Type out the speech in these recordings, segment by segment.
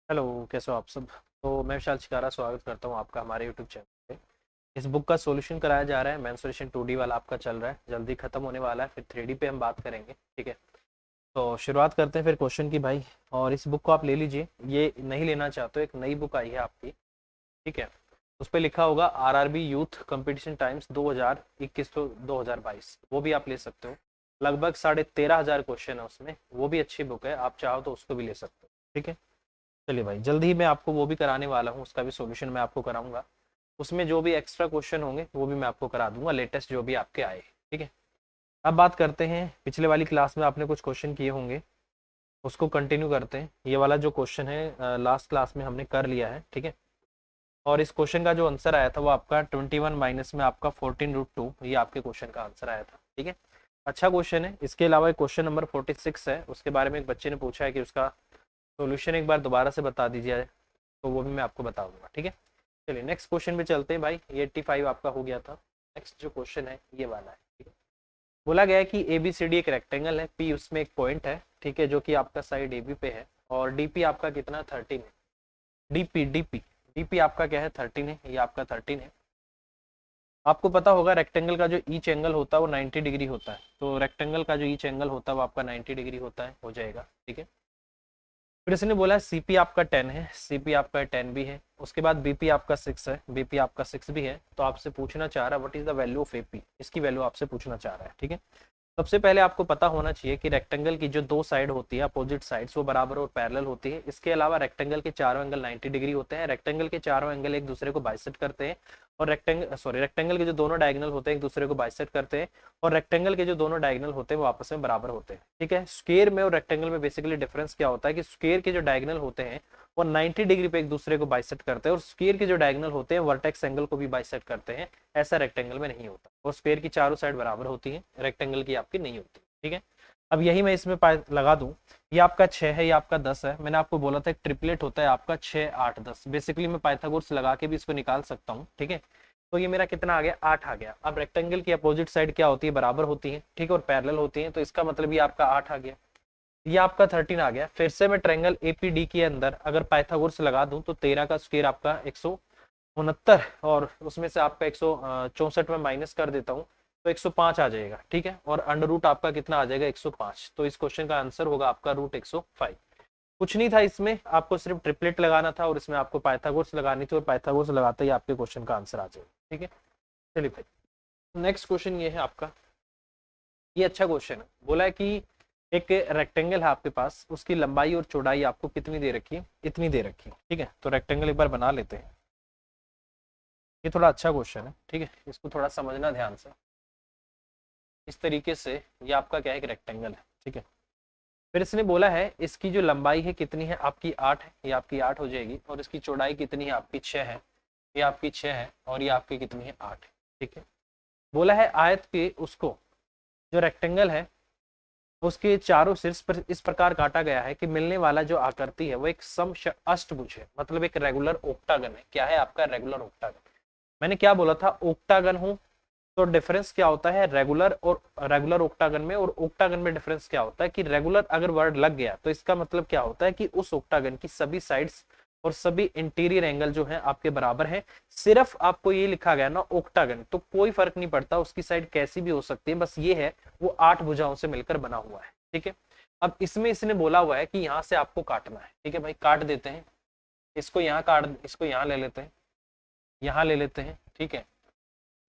Hello, कैसे हो आप सब। तो मैं विशाल शिकारा स्वागत करता हूँ आपका हमारे यूट्यूब चैनल पे। इस बुक का सॉल्यूशन कराया जा रहा है। मेंसुरेशन 2D वाला आपका चल रहा है, जल्दी खत्म होने वाला है, फिर 3D पे हम बात करेंगे। ठीक है, तो शुरुआत करते हैं फिर क्वेश्चन की भाई। और इस बुक को आप ले लीजिए, ये नहीं लेना चाहते हो, एक नई बुक आई है आपकी। ठीक है, उस पर लिखा होगा आरआरबी यूथ कंपटीशन टाइम्स 2021 तो 2022, वो भी आप ले सकते हो। लगभग 13,500 क्वेश्चन है उसमें, वो भी अच्छी बुक है, आप चाहो तो उसको भी ले सकते हो। ठीक है, चलिए भाई, जल्द ही मैं आपको वो भी कराने वाला हूँ, उसका भी सॉल्यूशन मैं आपको कराऊंगा। उसमें जो भी एक्स्ट्रा क्वेश्चन होंगे वो भी मैं आपको करा दूंगा, लेटेस्ट जो भी आपके आए। ठीक है, अब बात करते हैं, पिछले वाली क्लास में आपने कुछ क्वेश्चन किए होंगे, उसको कंटिन्यू करते हैं। ये वाला जो क्वेश्चन है लास्ट क्लास में हमने कर लिया है। ठीक है, और इस क्वेश्चन का जो आंसर आया था वो आपका 21 माइनस में आपका 14√2, ये आपके क्वेश्चन का आंसर आया था। ठीक है, अच्छा क्वेश्चन है। इसके अलावा क्वेश्चन नंबर 46 है, उसके बारे में एक बच्चे ने पूछा है कि उसका सॉल्यूशन एक बार दोबारा से बता दीजिए, तो वो भी मैं आपको बता दूंगा। ठीक है, चलिए नेक्स्ट क्वेश्चन पे चलते हैं भाई। ये 85 आपका हो गया था। नेक्स्ट जो क्वेश्चन है ये वाला है। ठीक है, बोला गया है कि ए बी सी डी एक रेक्टेंगल है, पी उसमें एक पॉइंट है। ठीक है, जो कि आपका साइड ए बी पे है, और डीपी आपका कितना 13 है। डीपी डीपी डीपी आपका क्या है 13 है, ये आपका 13 है। आपको पता होगा रेक्टेंगल का जो ईच एंगल होता है वो 90 डिग्री होता है, तो रेक्टेंगल का जो ईच एंगल होता है वो आपका 90 डिग्री होता है, हो जाएगा। ठीक है, फिर इसने बोला सीपी आपका 10 है, सीपी आपका 10 भी है, उसके बाद बीपी आपका 6 है, बीपी आपका 6 भी है। तो आपसे पूछना चाह रहा है what is the value of AP, इसकी वैल्यू आपसे पूछना चाह रहा है। ठीक है, सबसे पहले आपको पता होना चाहिए कि रेक्टेंगल की जो दो साइड होती है, अपोजिट साइड्स, वो बराबर और पैरेलल होती है। इसके अलावा रेक्टेंगल के चारों एंगल 90 डिग्री होते हैं। रेक्टेंगल के चारों एंगल एक दूसरे को बाइसेक्ट करते हैं, और रेक्टेंगल के जो दोनों डायगोनल होते हैं एक दूसरे को बाइसेक्ट करते हैं, और रेक्टेंगल के जो दोनों डायगोनल होते हैं वो आपस में बराबर होते हैं। ठीक है, स्क्वायर में और रेक्टेंगल में बेसिकली डिफरेंस क्या होता है कि स्क्वायर के जो डायगोनल होते हैं वो 90 डिग्री पे एक दूसरे को बाइसेक्ट करते हैं, और स्क्वायर के जो डायगोनल होते हैं वर्टेक्स एंगल को भी बाइसेक्ट करते हैं। ऐसा रेक्टेंगल में नहीं होता, और स्क्वायर की चारों साइड बराबर होती है, रेक्टेंगल की आपकी नहीं होती। ठीक है, अब यही मैं इसमें लगा दूं, ये आपका 6 है, ये आपका 10 है। मैंने आपको बोला था एक ट्रिपलेट होता है आपका 6 8 10, बेसिकली मैं पाइथागोरस लगा के भी इसको निकाल सकता हूँ। ठीक है, तो ये मेरा कितना आ गया 8 आ गया। अब रेक्टेंगल की अपोजिट साइड क्या होती है, बराबर होती है। ठीक है, और पैरेलल होती है, तो इसका मतलब ये आपका 8 आ गया, ये आपका 13 आ गया। फिर से मैं ट्रायंगल एपीडी के अंदर अगर पाइथागोरस लगा दूं तो 13 का स्क्वायर आपका 169, और उसमें से आपका 164 में माइनस कर देता हूँ तो 105 आ जाएगा। ठीक है, और अंडर रूट आपका कितना आ जाएगा 105, तो इस क्वेश्चन का आंसर होगा आपका रूट 105। कुछ नहीं था इसमें, आपको सिर्फ ट्रिपलेट लगाना था, और इसमें आपको पाइथागोरस लगानी थी, और पाइथागोरस लगाते ही आपके क्वेश्चन का आंसर आ जाएगा। ठीक है, चलिए भाई नेक्स्ट क्वेश्चन ये है आपका। ये अच्छा क्वेश्चन है। बोला है कि एक रेक्टेंगल है आपके पास, उसकी लंबाई और चौड़ाई आपको कितनी दे रखी है, इतनी दे रखी है। ठीक है, तो रेक्टेंगल एक बार बना लेते हैं। ये थोड़ा अच्छा क्वेश्चन है। ठीक है, इसको थोड़ा समझना ध्यान से। इस तरीके से ये आपका क्या है, एक रेक्टेंगल है। ठीक है, फिर इसने बोला है इसकी जो लंबाई है कितनी है, आपकी 8 है, ये आपकी 8 हो जाएगी, और इसकी चौड़ाई कितनी है, आपकी 6 है, ये आपकी 6 है, और ये आपकी कितनी है 8 है। ठीक है, बोला है आयत के उसको, जो रेक्टेंगल है उसके चारों शीर्ष पर इस प्रकार काटा गया है कि मिलने वाला जो आकृति है वो एक अष्टभुज है, मतलब एक रेगुलर ओक्टागन है। क्या है आपका रेगुलर ओक्टागन। मैंने क्या बोला था, ओक्टागन हूं, तो डिफरेंस क्या होता है रेगुलर और रेगुलर ओक्टागन में, और ओक्टागन में डिफरेंस क्या होता है कि रेगुलर अगर वर्ड लग गया तो इसका मतलब क्या होता है कि उस ओक्टागन की सभी साइड्स और सभी इंटीरियर एंगल जो है आपके बराबर है। सिर्फ आपको ये लिखा गया ना ओक्टागन, तो कोई फर्क नहीं पड़ता उसकी साइड कैसी भी हो सकती है, बस ये है वो 8 भुजाओं से मिलकर बना हुआ है। ठीक है, अब इसमें इसने बोला हुआ है कि यहां से आपको काटना है। ठीक है भाई, काट देते हैं, इसको यहाँ काट, इसको यहाँ ले लेते हैं, यहाँ ले लेते हैं। ठीक है,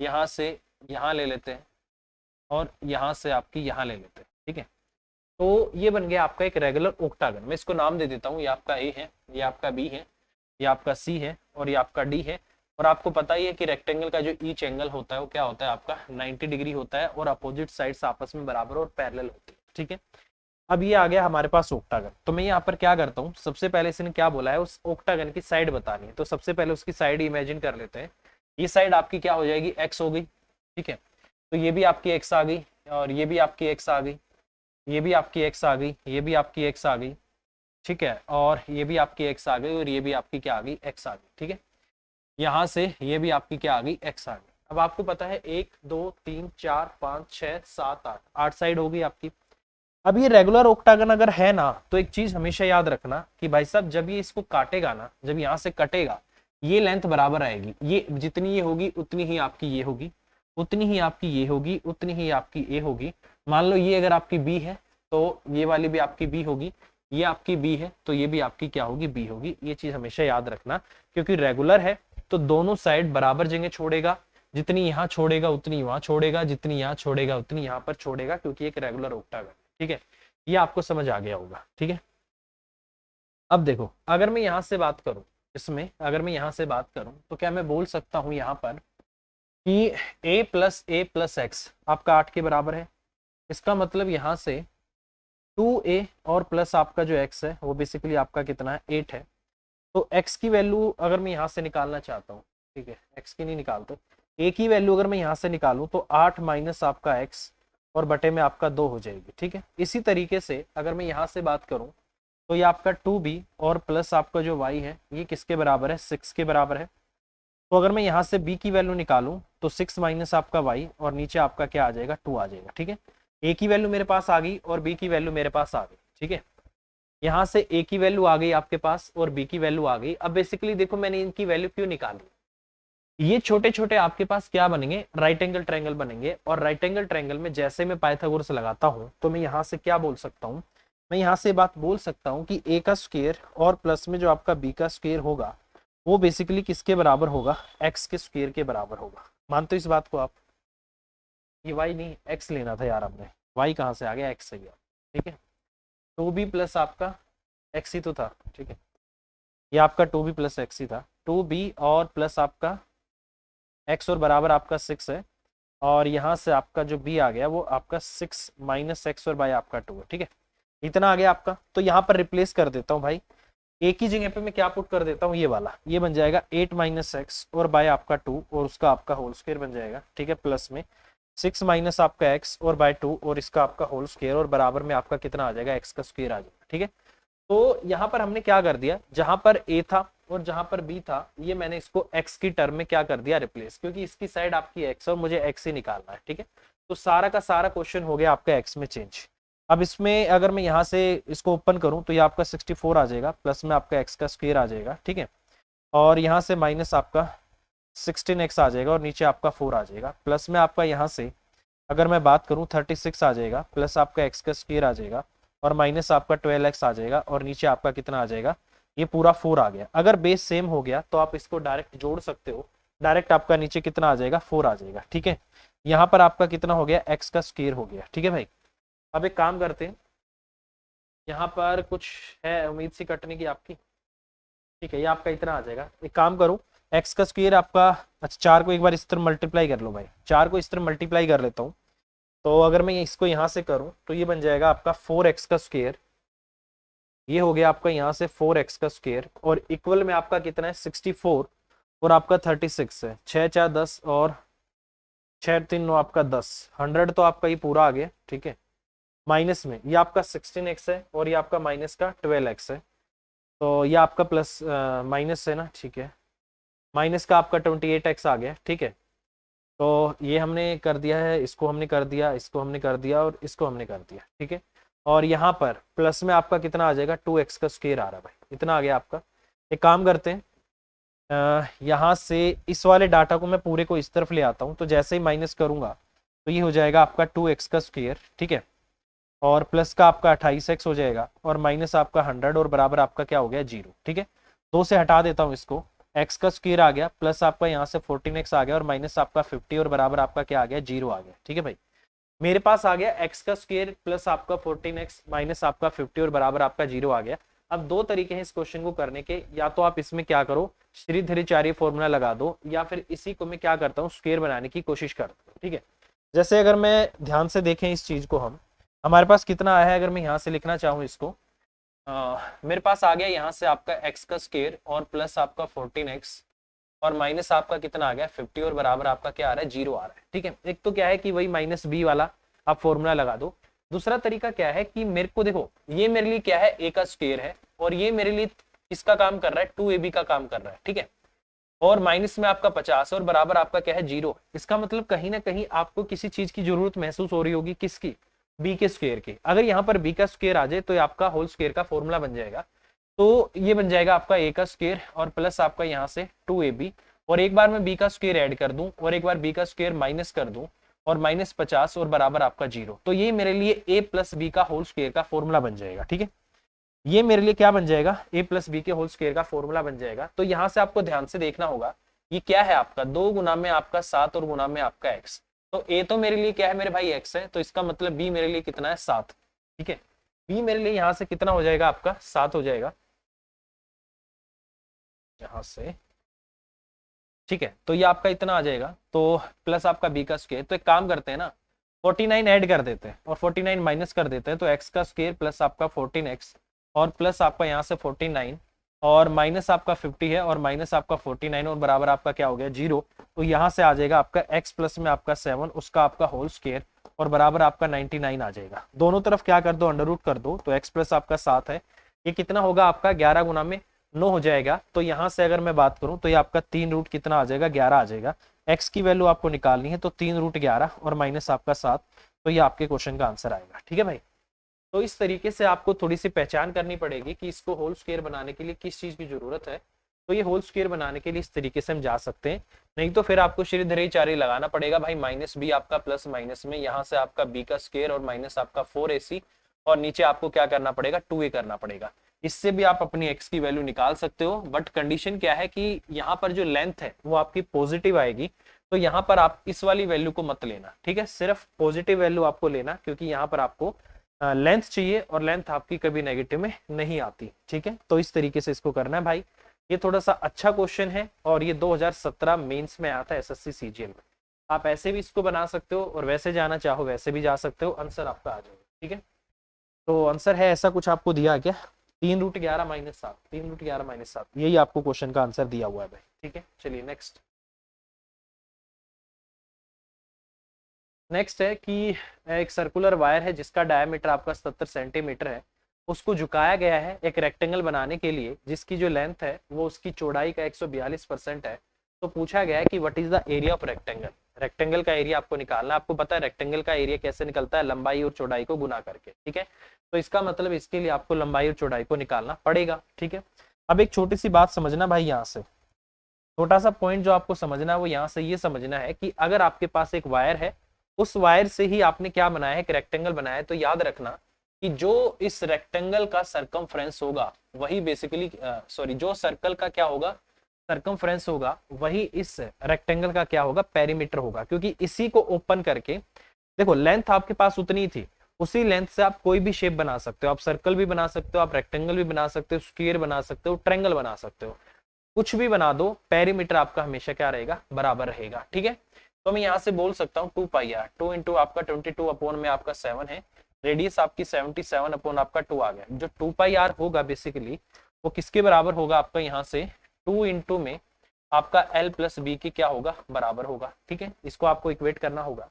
यहाँ से यहाँ ले लेते हैं, और यहाँ से आपकी यहाँ ले लेते हैं। ठीक है, तो ये बन गया आपका एक रेगुलर ओक्टागन। मैं इसको नाम दे देता हूँ, ये आपका ए है, ये आपका बी है, ये आपका सी है, और ये आपका डी है। और आपको पता ही है कि रेक्टेंगल का जो ईच एंगल होता है वो क्या होता है आपका 90 डिग्री होता है, और अपोजिट साइड्स आपस में बराबर और पैरेलल होती है। ठीक है, अब ये आ गया हमारे पास ओक्टागन। तो मैं यहाँ पर क्या करता हूँ, सबसे पहले इसने क्या बोला है, उस ओक्टागन की साइड बतानी है, तो सबसे पहले उसकी साइड इमेजिन कर लेते हैं। ये साइड आपकी क्या हो जाएगी, एक्स हो गई। ठीक है, तो ये भी आपकी एक्स आ गई, और ये भी आपकी एक्स आ गई, ये भी आपकी एक्स आ गई, ये भी आपकी एक्स आ गई। ठीक है, और ये भी आपकी एक्स आ गई, और ये भी आपकी क्या आ गई, एक्स आ गई। ठीक है, यहाँ से ये भी आपकी क्या आ गई, एक्स आ गई। अब आपको पता है 1 2 3 4 5 6 7 8, 8 साइड होगी आपकी। अब ये रेगुलर ऑक्टागन अगर है ना, तो एक चीज हमेशा याद रखना कि भाई साहब जब ये इसको काटेगा ना, जब यहाँ से कटेगा, ये लेंथ बराबर आएगी, ये जितनी ये होगी उतनी ही आपकी ये होगी, उतनी ही आपकी ये होगी, उतनी ही आपकी ए होगी। मान लो ये अगर आपकी बी है तो ये वाली भी आपकी बी होगी, ये आपकी बी है तो ये भी आपकी क्या होगी, बी होगी। ये चीज हमेशा याद रखना, क्योंकि रेगुलर है तो दोनों साइड बराबर जगह छोड़ेगा, जितनी यहाँ छोड़ेगा उतनी वहां छोड़ेगा, जितनी यहाँ छोड़ेगा उतनी यहाँ पर छोड़ेगा, क्योंकि एक रेगुलर ऑक्टागन। ठीक है, ये आपको समझ आ गया होगा। ठीक है, अब देखो अगर मैं यहां से बात करूं, इसमें अगर मैं यहां से बात करूं तो क्या मैं बोल सकता हूं यहां पर कि a+a+x आपका 8 के बराबर है। इसका मतलब यहां से 2a और प्लस आपका जो x है वो बेसिकली आपका कितना है, 8 है। तो x की वैल्यू अगर मैं यहां से निकालना चाहता हूँ, ठीक है, x की नहीं निकालते, a की वैल्यू अगर मैं यहां से निकालूं तो 8 माइनस आपका x और बटे में आपका 2 हो जाएगी। ठीक है, इसी तरीके से अगर मैं यहां से बात करूं तो ये आपका 2b और प्लस आपका जो y है ये किसके बराबर है, 6 के बराबर है। तो अगर मैं यहाँ से b की वैल्यू निकालूं तो 6 माइनस आपका y और नीचे आपका क्या आ जाएगा, 2 आ जाएगा। ठीक है, a की वैल्यू मेरे पास आ गई और b की वैल्यू मेरे पास आ गई। ठीक है, यहाँ से a की वैल्यू आ गई आपके पास और b की वैल्यू आ गई। अब बेसिकली देखो मैंने इनकी वैल्यू क्यों निकाली, ये छोटे छोटे आपके पास क्या बनेंगे, राइट एंगल ट्रायंगल बनेंगे। और राइट एंगल ट्रायंगल में जैसे मैं पाइथागोरस लगाता हूँ तो मैं यहाँ से क्या बोल सकता हूँ, मैं यहाँ से बात बोल सकता हूँ कि a का स्क्वायर और प्लस में जो आपका b का स्क्वायर होगा वो बेसिकली किसके बराबर होगा, x के स्क्वायर के बराबर होगा। मानते हो इस बात को आप, ये y नहीं x लेना था यार हमने, y कहाँ से आ गया, x से गया। ठीक है, 2b प्लस आपका x ही तो था। ठीक है, ये आपका 2b प्लस x ही था, 2b और प्लस आपका x और बराबर आपका 6 है, और यहाँ से आपका जो b आ गया वो आपका 6 माइनस एक्स और बाई आपका 2 है। ठीक है, इतना आ गया आपका। तो यहाँ पर रिप्लेस कर देता हूँ भाई, एक ही जगह पे मैं क्या पुट कर देता हूँ, ये वाला, ये बन जाएगा 8 माइनस एक्स और बाय आपका 2 और उसका आपका होल स्क्वायर बन जाएगा। ठीक है, प्लस में 6 माइनस आपका एक्स और बाय 2 और इसका आपका होल स्क्वायर और बराबर में आपका कितना आ जाएगा, एक्स का स्क्वायर आ जाएगा। ठीक है, तो यहाँ पर हमने क्या कर दिया, जहां पर a था और जहां पर b था, ये मैंने इसको x की टर्म में क्या कर दिया, रिप्लेस, क्योंकि इसकी साइड आपकी x और मुझे x ही निकालना है। ठीक है, तो सारा का सारा क्वेश्चन हो गया आपका x में चेंज। अब इसमें अगर मैं यहाँ से इसको ओपन करूं तो ये आपका 64 आ जाएगा, प्लस में आपका x का स्क्वायर आ जाएगा। ठीक है, और यहाँ से माइनस आपका 16x आ जाएगा और नीचे आपका 4 आ जाएगा, प्लस में आपका यहाँ से अगर मैं बात करूँ 36 आ जाएगा, प्लस आपका x का स्क्वायर आ जाएगा और माइनस आपका 12x आ जाएगा और नीचे आपका कितना आ जाएगा, ये पूरा 4 आ गया। अगर बेस सेम हो गया तो आप इसको डायरेक्ट जोड़ सकते हो, डायरेक्ट आपका नीचे कितना आ जाएगा, 4 आ जाएगा। ठीक है, यहाँ पर आपका कितना हो गया, x का स्क्वायर हो गया। ठीक है भाई, अब एक काम करते हैं, यहाँ पर कुछ है उम्मीद सी कटने की आपकी। ठीक है, ये आपका इतना आ जाएगा। एक काम करो, x का स्क्वायर आपका, अच्छा 4 को एक बार इस तरह मल्टीप्लाई कर लो भाई, 4 को इस तरह मल्टीप्लाई कर लेता हूँ। तो अगर मैं इसको यहाँ से करूँ तो ये बन जाएगा आपका 4x का स्क्वायर, ये हो गया आपका यहाँ से 4x का स्क्वायर और इक्वल में आपका कितना है, 64 और आपका 36 है, 6 4 10 और 6 3 9 आपका 10, 100 तो आपका ये पूरा आ गया। ठीक है, माइनस में ये आपका 16x है और ये आपका माइनस का 12x है, तो ये आपका प्लस माइनस है ना। ठीक है, माइनस का आपका 28x आ गया। ठीक है, तो ये हमने कर दिया है, इसको हमने कर दिया, इसको हमने कर दिया और इसको हमने कर दिया। ठीक है, और यहाँ पर प्लस में आपका कितना आ जाएगा, 2x का स्क्वायर आ रहा है भाई, इतना आ गया आपका। एक काम करते हैं, यहाँ से इस वाले डाटा को मैं पूरे को इस तरफ ले आता हूँ, तो जैसे ही माइनस करूँगा तो ये हो जाएगा आपका 2x का स्क्वायर। ठीक है, और प्लस का आपका 28x हो जाएगा और माइनस आपका 100 और बराबर आपका क्या हो गया, 0। ठीक है, 2 से हटा देता हूँ इसको, x का स्क्वायर आ गया, प्लस आपका यहाँ से 14x आ गया और माइनस आपका 50 और बराबर आपका क्या आ गया, 0 आ गया। ठीक है भाई, मेरे पास आ गया x का स्क्वायर प्लस आपका 14x माइनस आपका 50 और बराबर आपका 0 आ गया। अब दो तरीके हैं इस क्वेश्चन को करने के, या तो आप इसमें क्या करो, श्रीधराचार्य फॉर्मूला लगा दो, या फिर इसी को मैं क्या करता हूँ, स्क्वायर बनाने की कोशिश करता हूँ। ठीक है, जैसे अगर मैं ध्यान से देखें इस चीज को, हमारे पास कितना आया है, अगर मैं यहाँ से लिखना चाहूँ इसको, मेरे पास आ गया यहाँ से आपका x का स्क्वायर और प्लस आपका 14x और माइनस आपका कितना आ गया, 50 और बराबर आपका क्या आ रहा है, 0 आ रहा है। ठीक है, एक तो क्या है कि वही माइनस b वाला आप फॉर्मूला लगा दो। दूसरा तरीका क्या है कि मेरे को देखो, ये मेरे लिए क्या है, a का स्क्वायर है और ये मेरे लिए इसका काम कर रहा है, 2ab का काम कर रहा है। ठीक है, और माइनस में आपका 50 और बराबर आपका क्या है, 0। इसका मतलब कहीं ना कहीं आपको किसी चीज की जरूरत महसूस हो रही होगी, किसकी, बी के स्क्वायर की। अगर यहाँ पर बी का स्क्वायर आ जाए तो ये आपका होल स्क्वायर का फॉर्मूला बन जाएगा। तो ये बन जाएगा आपका ए का स्क्वायर और प्लस आपका यहाँ से 2ab, और एक बार मैं बी का स्क्वायर ऐड कर दूं और एक बार बी का स्क्वायर माइनस कर दूं और -50 और बराबर आपका 0। तो ये मेरे लिए a प्लस बी का होल स्क्वायर का फॉर्मूला बन जाएगा। ठीक है, ये मेरे लिए क्या बन जाएगा, a प्लस बी के होल स्क्वायर का फॉर्मूला बन जाएगा। तो यहाँ से आपको ध्यान से देखना होगा, ये क्या है आपका 2 गुना में आपका 7 और गुना में आपका x। तो a तो मेरे लिए क्या है मेरे भाई x है, तो इसका मतलब b मेरे लिए कितना है 7। ठीक है, b मेरे लिए यहाँ से कितना हो जाएगा आपका 7 हो जाएगा यहाँ से। ठीक है, तो ये आपका इतना आ जाएगा, तो प्लस आपका b का स्क्वायर। तो एक काम करते हैं ना, 49 ऐड कर देते हैं और 49 माइनस कर देते हैं, तो x का स्क्वायर प्लस आपका 14x और प्लस आपका यहाँ से 49 और माइनस आपका 50 है और माइनस आपका 49 और बराबर आपका क्या हो गया 0। तो यहाँ से आ जाएगा आपका x प्लस में आपका 7 उसका आपका होल स्क्वायर और बराबर आपका 99 आ जाएगा। दोनों तरफ क्या कर दो, अंडर रूट कर दो, तो x प्लस आपका 7 है, ये कितना होगा आपका 11 गुना में 9 हो जाएगा। तो यहाँ से अगर मैं बात करूँ तो ये आपका 3 रूट कितना आ जाएगा 11 आ जाएगा। x की वैल्यू आपको निकालनी है, तो 3 रूट 11 और माइनस आपका 7, तो ये आपके क्वेश्चन का आंसर आएगा। ठीक है भाई, तो इस तरीके से आपको थोड़ी सी पहचान करनी पड़ेगी कि इसको होल स्क्वायर बनाने के लिए किस चीज की जरूरत है। तो ये होल स्क्वायर बनाने के लिए इस तरीके से हम जा सकते हैं, नहीं तो फिर आपको श्रीधरी चारी लगाना पड़ेगा भाई, माइनस बी आपका प्लस माइनस में यहाँ से आपका बी का स्क्वायर और माइनस आपका 4ac और नीचे आपको क्या करना पड़ेगा 2a करना पड़ेगा। इससे भी आप अपनी x की वैल्यू निकाल सकते हो, बट कंडीशन क्या है कि यहाँ पर जो लेंथ है वो आपकी पॉजिटिव आएगी, तो यहाँ पर आप इस वाली वैल्यू को मत लेना। ठीक है, सिर्फ पॉजिटिव वैल्यू आपको लेना, क्योंकि यहाँ पर आपको लेंथ चाहिए और लेंथ आपकी कभी नेगेटिव में नहीं आती। ठीक है, तो इस तरीके से इसको करना है भाई। ये थोड़ा सा अच्छा क्वेश्चन है और ये 2017 मेंस में आता है एसएससी सीजीएल में। आप ऐसे भी इसको बना सकते हो और वैसे जाना चाहो वैसे भी जा सकते हो, आंसर आपका आ जाएगा। ठीक है, तो आंसर है ऐसा कुछ आपको दिया क्या, 3 रूट 11 माइनस 7, 3 रूट 11 माइनस 7, यही आपको क्वेश्चन का आंसर दिया हुआ है भाई। ठीक है, चलिए नेक्स्ट। नेक्स्ट है कि एक सर्कुलर वायर है जिसका डायमीटर आपका 70 सेंटीमीटर है, उसको झुकाया गया है एक रेक्टेंगल बनाने के लिए जिसकी जो लेंथ है वो उसकी चौड़ाई का 142% है। तो पूछा गया है कि what is the area of rectangle. Rectangle का एरिया आपको निकालना। आपको पता है रेक्टेंगल का एरिया कैसे निकलता है, लंबाई और चौड़ाई को गुना करके। ठीक है, तो इसका मतलब इसके लिए आपको लंबाई और चौड़ाई को निकालना पड़ेगा। ठीक है, अब एक छोटी सी बात समझना भाई, यहाँ से छोटा सा पॉइंट जो आपको समझना है वो यहाँ से ये समझना है कि अगर आपके पास एक वायर है, उस वायर से ही आपने क्या बनाया है, एक रेक्टेंगल बनाया है, तो याद रखना कि जो इस रेक्टेंगल का सरकमफ्रेंस होगा वही बेसिकली सॉरी जो सर्कल का क्या होगा सरकमफ्रेंस होगा वही इस रेक्टेंगल का क्या होगा पेरीमीटर होगा, क्योंकि इसी को ओपन करके देखो लेंथ आपके पास उतनी थी, उसी लेंथ से आप कोई भी शेप बना सकते हो। आप सर्कल भी बना सकते हो, आप रेक्टेंगल भी बना सकते हो, स्क्वायर बना सकते हो, ट्रायंगल बना सकते हो, कुछ भी बना दो, पेरीमीटर आपका हमेशा क्या रहेगा बराबर रहेगा। ठीक है, तो मैं यहाँ से बोल सकता हूँ 2 2 इंटू आपका 22 अपॉन में आपका 7 है, रेडियस आपकी 77 अपॉन आपका 2 आ गया। जो 2 होगा बेसिकली वो किसके बराबर होगा आपका यहाँ से 2 इंटू में आपका l प्लस बी की क्या होगा बराबर होगा। ठीक है, इसको आपको इक्वेट करना होगा।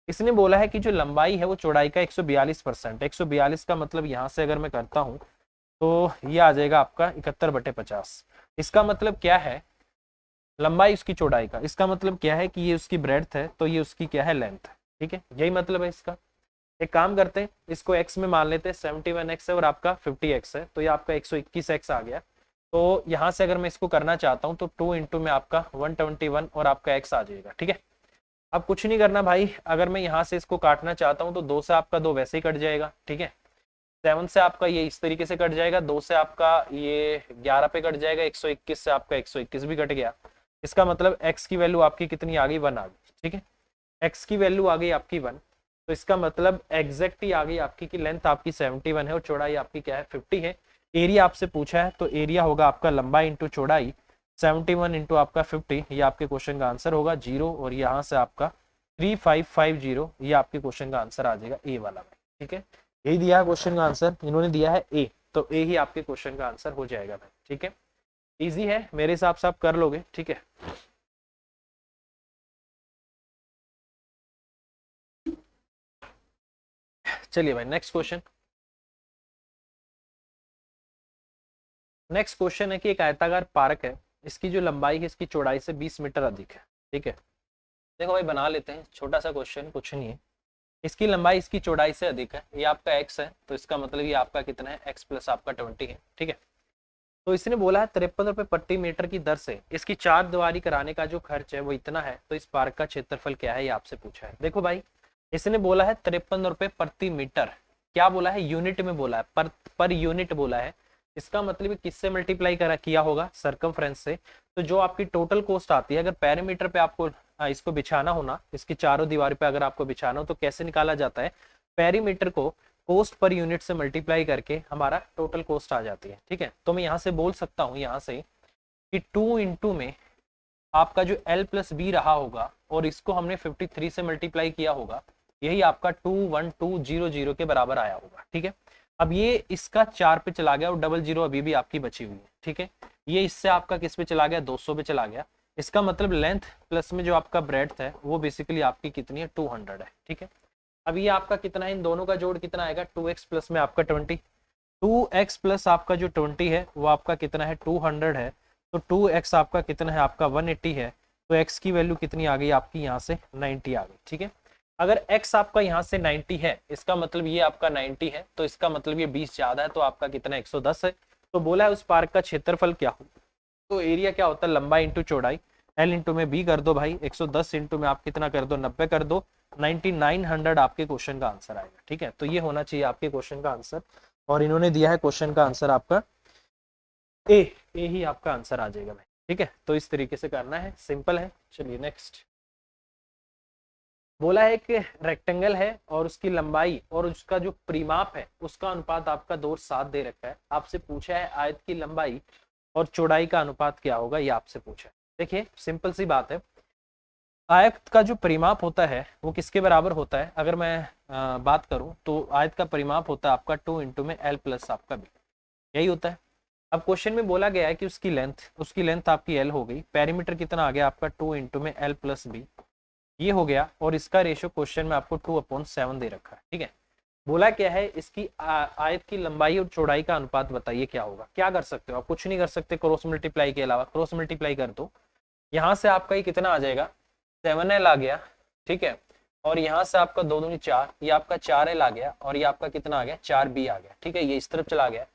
इसने बोला है कि जो लंबाई है वो चौड़ाई का 142%। 142 का मतलब यहाँ से अगर मैं करता हूँ तो ये आ जाएगा आपका 71/50। इसका मतलब क्या है, लंबाई उसकी चौड़ाई का, इसका मतलब क्या है कि ये उसकी ब्रेड्थ है तो ये उसकी क्या है लेंथ है। ठीक है, यही मतलब है इसका। एक काम करते हैं, इसको x में मान लेते हैं, 71x है और आपका 50x है, तो ये आपका 121x आ गया। तो यहाँ से अगर मैं इसको करना चाहता हूँ तो 2 इंटू में आपका 121 और आपका x आ जाएगा। ठीक है, अब कुछ नहीं करना भाई, अगर मैं यहाँ से इसको काटना चाहता हूँ तो 2 से आपका 2 वैसे ही कट जाएगा। ठीक है, 7 से आपका ये इस तरीके से कट जाएगा, 2 से आपका ये 11 पे कट जाएगा, 121 से आपका 121 भी कट गया। इसका मतलब x की वैल्यू आपकी कितनी आ गई 1 आ गई। ठीक है, x की वैल्यू आ गई आपकी 1, तो इसका मतलब एग्जैक्ट ही आ गई आपकी कि लेंथ आपकी 71 है और चौड़ाई आपकी क्या है 50 है। एरिया आपसे पूछा है तो एरिया होगा आपका लंबाई इंटू चौड़ाई 71 इंटू आपका 50, ये आपके क्वेश्चन का आंसर होगा 0 और यहाँ से आपका 3550, ये आपके क्वेश्चन का आंसर आ जाएगा ए वाला में। ठीक है, यही दिया है क्वेश्चन का आंसर, इन्होंने दिया है ए, तो ए ही आपके क्वेश्चन का आंसर हो जाएगा भाई। ठीक है, इजी है मेरे हिसाब से, आप कर लोगे। ठीक है, चलिए भाई नेक्स्ट क्वेश्चन। नेक्स्ट क्वेश्चन है कि एक आयताकार पार्क है, इसकी जो लंबाई है इसकी चौड़ाई से 20 मीटर अधिक है। ठीक है, देखो भाई बना लेते हैं, छोटा सा क्वेश्चन कुछ नहीं है। इसकी लंबाई इसकी चौड़ाई से अधिक है, ये आपका x है, तो इसका मतलब ये आपका कितना है, x प्लस आपका 20 है, ठीक है। तो इसने बोला है 53 रुपए प्रति मीटर की दर से इसकी 4 दीवारी कराने का जो खर्च है वो इतना है, तो इस पार्क का क्षेत्रफल क्या है, ये आपसे पूछा है। देखो भाई, इसने बोला है 53 रुपए प्रति मीटर, क्या बोला है, यूनिट में बोला है, पर यूनिट बोला है। इसका मतलब किससे मल्टीप्लाई करा किया होगा, सरकमफ्रेंस से। तो जो आपकी टोटल कॉस्ट आती है, अगर पैरामीटर पे आपको इसको बिछाना हो ना, इसकी चारों दीवार पे अगर आपको बिछाना हो, तो कैसे निकाला जाता है, पेरीमीटर को कॉस्ट पर यूनिट से मल्टीप्लाई करके हमारा टोटल कॉस्ट आ जाती है, ठीक है। तो मैं यहाँ से बोल सकता हूँ यहाँ से कि 2 इंटू में आपका जो L प्लस बी रहा होगा और इसको हमने 53 से मल्टीप्लाई किया होगा, यही आपका 21200 के बराबर आया होगा, ठीक है। अब ये इसका 4 पे चला गया और डबल जीरो अभी भी आपकी बची हुई है, ठीक है। ये इससे आपका किस पे चला गया, 200 पे चला गया। इसका मतलब लेंथ प्लस में जो आपका ब्रेड्थ है वो बेसिकली आपकी कितनी है, 200 है, ठीक है। अब ये आपका कितना है, इन दोनों का जोड़ कितना आएगा, 2x प्लस में आपका 20, 2x प्लस आपका जो 20 है वो आपका कितना है, 200 है। तो 2x आपका कितना है, आपका 180 है। तो x की वैल्यू कितनी आ गई आपकी यहाँ से, 90 आ गई, ठीक है। अगर x आपका यहाँ से 90 है, इसका मतलब ये आपका 90 है, तो इसका मतलब ये 20 ज्यादा है, तो आपका कितना 110 है। तो बोला है उस पार्क का क्षेत्रफल क्या हो, तो एरिया क्या होता है, लंबाई इंटू चौड़ाई, L इंटू में B कर दो भाई, 110 इंटू में आप कितना कर दो, 90 कर दो, 9900 आपके क्वेश्चन का आंसर आएगा, ठीक है। तो ये होना चाहिए आपके क्वेश्चन का आंसर, और इन्होंने दिया है क्वेश्चन का आंसर आपका ए ही आपका आंसर आ जाएगा भाई, ठीक है। तो इस तरीके से करना है, सिंपल है। चलिए नेक्स्ट, बोला है कि रेक्टेंगल है और उसकी लंबाई और उसका जो परिमाप है उसका अनुपात आपका 2:7 दे रखा है। आपसे पूछा है आयत की लंबाई और चौड़ाई का अनुपात क्या होगा, ये आपसे पूछा है। देखिए सिंपल सी बात है, आयत का जो परिमाप होता है वो किसके बराबर होता है, अगर मैं बात करूं तो आयत का परिमाप होता है आपका 2 इंटू में L प्लस आपका B, यही होता है। अब क्वेश्चन में बोला गया है कि उसकी लेंथ आपकी L हो गई, पेरीमीटर कितना आ गया आपका 2 इंटू में L प्लस B, ये हो गया, और इसका रेशियो क्वेश्चन में आपको 2/7 दे रखा है, ठीक है। बोला क्या है, इसकी आयत की लंबाई और चौड़ाई का अनुपात बताइए क्या होगा। क्या कर सकते हो आप, कुछ नहीं कर सकते, क्रॉस मल्टीप्लाई के अलावा, क्रॉस मल्टीप्लाई कर दो। यहाँ से आपका ये कितना आ जाएगा, 7L आ गया, ठीक है। और यहाँ से आपका 2 दूनी 4, ये आपका 4L आ गया, और ये आपका कितना आ गया, 4B आ गया, ठीक है। ये इस तरफ चला गया,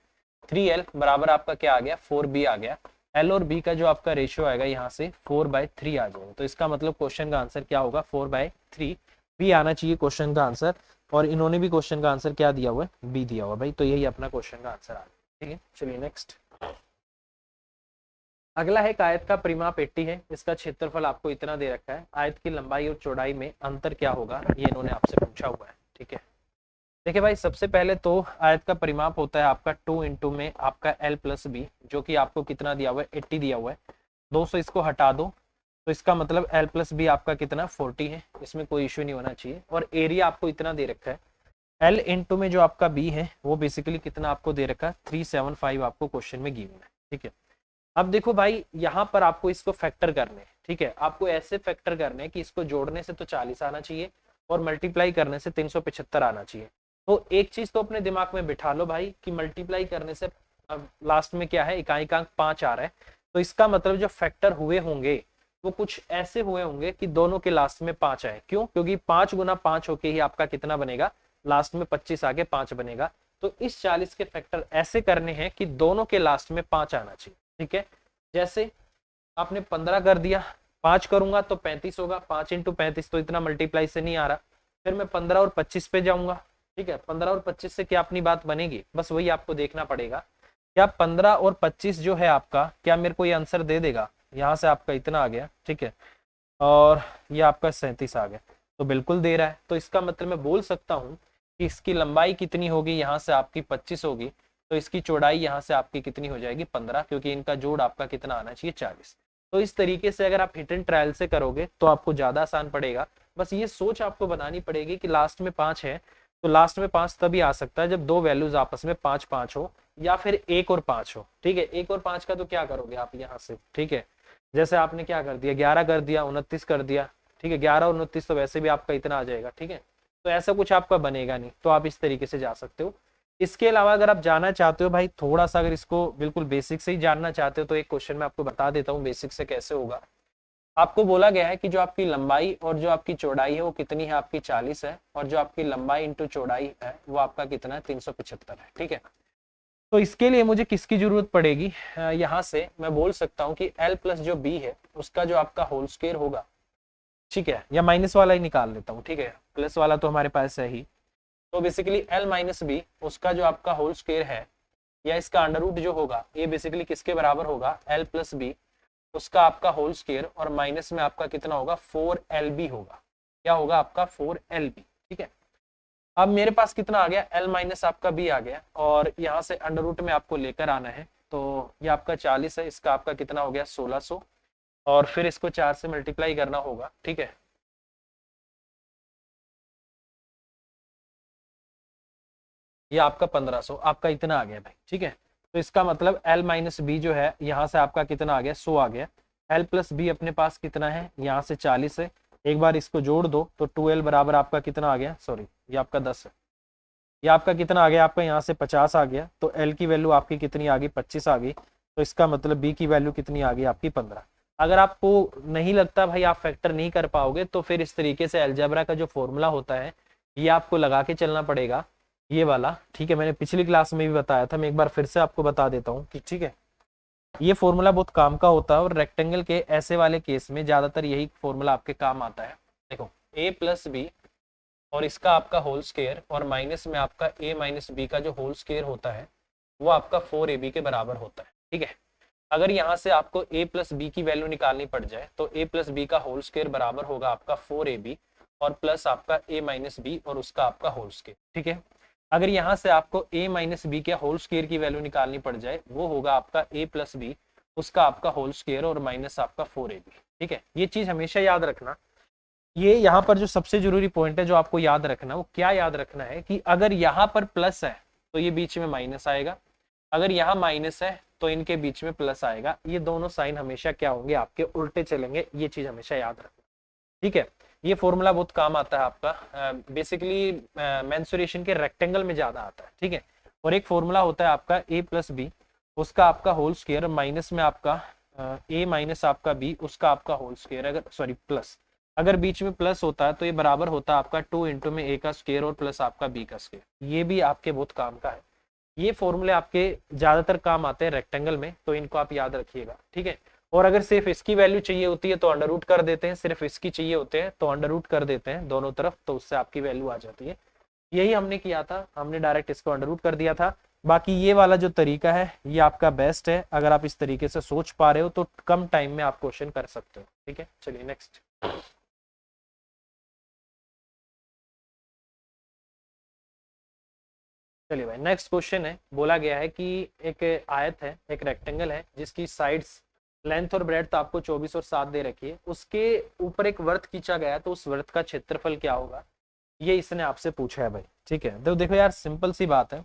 3L बराबर आपका क्या आ गया, 4B आ गया। L और B का जो आपका रेशियो आएगा यहाँ से 4/3 आ जाएगा। तो इसका मतलब क्वेश्चन का आंसर क्या होगा, 4/3 B आना चाहिए क्वेश्चन का आंसर। और इन्होंने भी क्वेश्चन का आंसर क्या दिया हुआ है, B दिया हुआ भाई। तो यही अपना क्वेश्चन का आंसर आ गया, ठीक है। चलिए नेक्स्ट, अगला है आयत का परिमाप 80 है, इसका क्षेत्रफल आपको इतना दे रखा है, आयत की लंबाई और चौड़ाई में अंतर क्या होगा, ये इन्होंने आपसे पूछा हुआ है, ठीक है। देखिए भाई, सबसे पहले तो आयत का परिमाप होता है आपका 2 इंटू में आपका L प्लस B, जो कि आपको कितना दिया हुआ है, 80 दिया हुआ है। 200 इसको हटा दो, तो इसका मतलब L प्लस B आपका कितना 40 है, इसमें कोई इश्यू नहीं होना चाहिए। और एरिया आपको इतना दे रखा है, L इंटू में जो आपका B है वो बेसिकली कितना आपको दे रखा है, 375 आपको क्वेश्चन में गिवन है, ठीक है। अब देखो भाई, यहाँ पर आपको इसको फैक्टर करने हैं, ठीक है। आपको ऐसे फैक्टर करने हैं कि इसको जोड़ने से तो 40 आना चाहिए और मल्टीप्लाई करने से 375 आना चाहिए। तो एक चीज तो अपने दिमाग में बिठा लो भाई कि मल्टीप्लाई करने से लास्ट में क्या है, इकाई-इकांक 5 आ रहा है। तो इसका मतलब जो फैक्टर हुए होंगे वो कुछ ऐसे हुए होंगे कि दोनों के लास्ट में 5 आए। क्यों, क्योंकि 5 गुना 5 होके ही आपका कितना बनेगा, लास्ट में 25 आगे 5 बनेगा। तो इस 40 के फैक्टर ऐसे करने हैं कि दोनों के लास्ट में 5 आना चाहिए, ठीक है। जैसे आपने 15 कर दिया, 5 करूंगा तो 35 होगा, 5 इंटू 35 तो इतना मल्टीप्लाई से नहीं आ रहा। फिर मैं 15 और 25 पे जाऊंगा, ठीक है। 15 और 25 से क्या अपनी बात बनेगी, बस वही आपको देखना पड़ेगा। क्या 15 और 25 जो है आपका, क्या मेरे को ये आंसर दे देगा, यहाँ से आपका इतना आ गया, ठीक है। और ये आपका 37 आ गया, तो बिल्कुल दे रहा है। तो इसका मतलब मैं बोल सकता हूँ कि इसकी लंबाई कितनी होगी, यहाँ से आपकी 25 होगी, तो इसकी चौड़ाई यहाँ से आपकी कितनी हो जाएगी, 15, क्योंकि इनका जोड़ आपका कितना आना चाहिए, 40। तो इस तरीके से अगर आप हिट एंड ट्रायल से करोगे तो आपको ज्यादा आसान पड़ेगा। बस ये सोच आपको बनानी पड़ेगी कि लास्ट में 5 है, तो लास्ट में 5 तभी आ सकता है जब दो वैल्यूज आपस में 5-5 हो, या फिर 1 और 5 हो, ठीक है। 1 और 5 का तो क्या करोगे आप यहाँ से, ठीक है। जैसे आपने क्या कर दिया, 11 कर दिया, 29 कर दिया, ठीक है। 11 और 29 तो वैसे भी आपका इतना आ जाएगा, ठीक है। तो ऐसा कुछ आपका बनेगा नहीं, तो आप इस तरीके से जा सकते हो। इसके अलावा अगर आप जानना चाहते हो भाई थोड़ा सा, अगर इसको बिल्कुल बेसिक से ही जानना चाहते हो, तो एक क्वेश्चन मैं आपको बता देता हूँ बेसिक से कैसे होगा। आपको बोला गया है कि जो आपकी लंबाई और जो आपकी चौड़ाई है वो कितनी है, आपकी 40 है, और जो आपकी लंबाई इंटू चौड़ाई है वो आपका कितना है, 375 है। ठीक है, तो इसके लिए मुझे किसकी जरूरत पड़ेगी, यहाँ से मैं बोल सकता हूँ कि L प्लस जो B है उसका जो आपका होल स्क्वायर होगा, ठीक है, या माइनस वाला ही निकाल लेता हूँ, ठीक है, प्लस वाला तो हमारे पास है ही। तो बेसिकली L माइनस बी उसका जो आपका होल स्क्वायर है, या इसका अंडर रूट जो होगा, ये बेसिकली किसके बराबर होगा, L प्लस बी उसका आपका होल स्क्वायर, और माइनस में आपका कितना होगा, 4LB होगा। क्या होगा आपका 4LB। ठीक है, अब मेरे पास कितना आ गया, L माइनस आपका B आ गया, और यहाँ से अंडर रूट में आपको लेकर आना है, तो ये आपका 40 है, इसका आपका कितना हो गया 1600, और फिर इसको 4 से मल्टीप्लाई करना होगा। ठीक है, ये आपका 1500 आपका इतना आ गया भाई। ठीक है, तो इसका मतलब L माइनस बी जो है यहाँ से आपका कितना आ गया, 100 आ गया। L प्लस बी अपने पास कितना है, यहाँ से 40 है, एक बार इसको जोड़ दो तो 2L बराबर आपका कितना आ गया, सॉरी ये आपका 10 है, ये आपका कितना आ गया, आपका यहाँ से 50 आ गया, तो L की वैल्यू आपकी कितनी आ गई, 25 आ गई, तो इसका मतलब B की वैल्यू कितनी आ गई आपकी 15। अगर आपको नहीं लगता भाई आप फैक्टर नहीं कर पाओगे, तो फिर इस तरीके से अलजेब्रा का जो फॉर्मूला होता है ये आपको लगा के चलना पड़ेगा, ये वाला। ठीक है, मैंने पिछली क्लास में भी बताया था, मैं एक बार फिर से आपको बता देता हूँ कि ठीक है, ये फॉर्मूला बहुत काम का होता है, और रेक्टेंगल के ऐसे वाले केस में ज्यादातर यही फॉर्मूला आपके काम आता है। देखो a प्लस बी और इसका आपका होल स्क्वायर, और माइनस में आपका a माइनस बी का जो होल स्क्वायर होता है वो आपका 4ab के बराबर होता है। ठीक है, अगर यहाँ से आपको a प्लस बी की वैल्यू निकालनी पड़ जाए, तो a प्लस बी का होल स्क्वायर बराबर होगा आपका 4ab, और प्लस आपका a माइनस बी और उसका आपका होल स्क्वायर। ठीक है, अगर यहाँ से आपको a माइनस बी के होल स्क्वायर की वैल्यू निकालनी पड़ जाए, वो होगा आपका a प्लस बी उसका आपका होल स्क्वायर और माइनस आपका 4ab। ठीक है, ये चीज हमेशा याद रखना। ये यहाँ पर जो सबसे जरूरी पॉइंट है जो आपको याद रखना, वो क्या याद रखना है कि अगर यहाँ पर प्लस है तो ये बीच में माइनस आएगा, अगर यहाँ माइनस है तो इनके बीच में प्लस आएगा। ये दोनों साइन हमेशा क्या होंगे, आपके उल्टे चलेंगे, ये चीज हमेशा याद रखना। ठीक है, ये फॉर्मूला बहुत काम आता है आपका, बेसिकली मेंसुरेशन के रेक्टेंगल में ज्यादा आता है। ठीक है, और एक फॉर्मूला होता है आपका a प्लस बी उसका आपका होल स्क्वायर, माइनस में आपका a माइनस आपका b उसका आपका होल स्क्वायर, अगर सॉरी प्लस, अगर बीच में प्लस होता है तो ये बराबर होता है आपका 2 इंटू में a का स्क्वायर और प्लस आपका b का स्क्वायर। ये भी आपके बहुत काम का है, ये फॉर्मूले आपके ज्यादातर काम आते हैं रेक्टेंगल में, तो इनको आप याद रखिएगा। ठीक है, और अगर सिर्फ इसकी वैल्यू चाहिए होती है तो अंडर रूट कर देते हैं, सिर्फ इसकी चाहिए होते हैं तो अंडर रूट कर देते हैं दोनों तरफ, तो उससे आपकी वैल्यू आ जाती है। यही हमने किया था, हमने डायरेक्ट इसको अंडर रूट कर दिया था। बाकी ये वाला जो तरीका है ये आपका बेस्ट है, अगर आप इस तरीके से सोच पा रहे हो तो कम टाइम में आप क्वेश्चन कर सकते हो। ठीक है, चलिए नेक्स्ट। चलिए भाई, नेक्स्ट क्वेश्चन है, बोला गया है कि एक आयत है, एक रेक्टेंगल है जिसकी साइड्स लेंथ और ब्रेड्थ आपको 24 और 7 दे रखी है, उसके ऊपर एक वृत्त खींचा गया है, तो उस वृत्त का क्षेत्रफल क्या होगा, ये इसने आपसे पूछा है भाई। ठीक है, तो देखो यार सिंपल सी बात है,